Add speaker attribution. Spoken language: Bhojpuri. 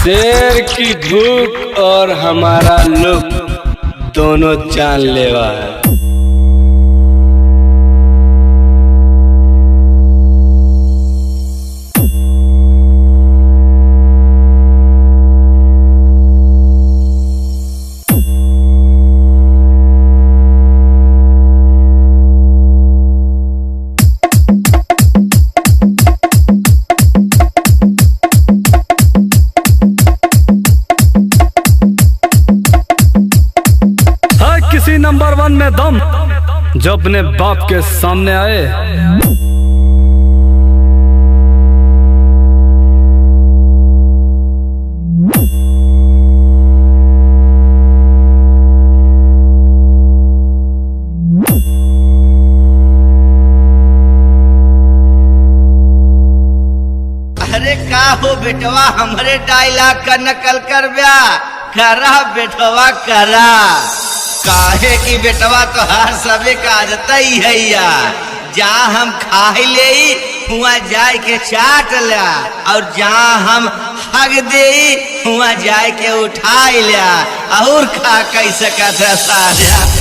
Speaker 1: शेर की भूख और हमारा लुक दोनों जानलेवा है।
Speaker 2: किसी नंबर 1 में दम जो अपने बाप के सामने आए।
Speaker 3: अरे का हो बेटवा, हमरे डायलॉग का नकल कर ब्या करा बेटवा करा। काहे की बेटवा तो हर सबे का आदत ही है या जहाँ हम खा ले हुआ जाए के चाट ला और जहाँ हम हग दे हुआ जाए के उठा लिया और खा कैसे का सारा।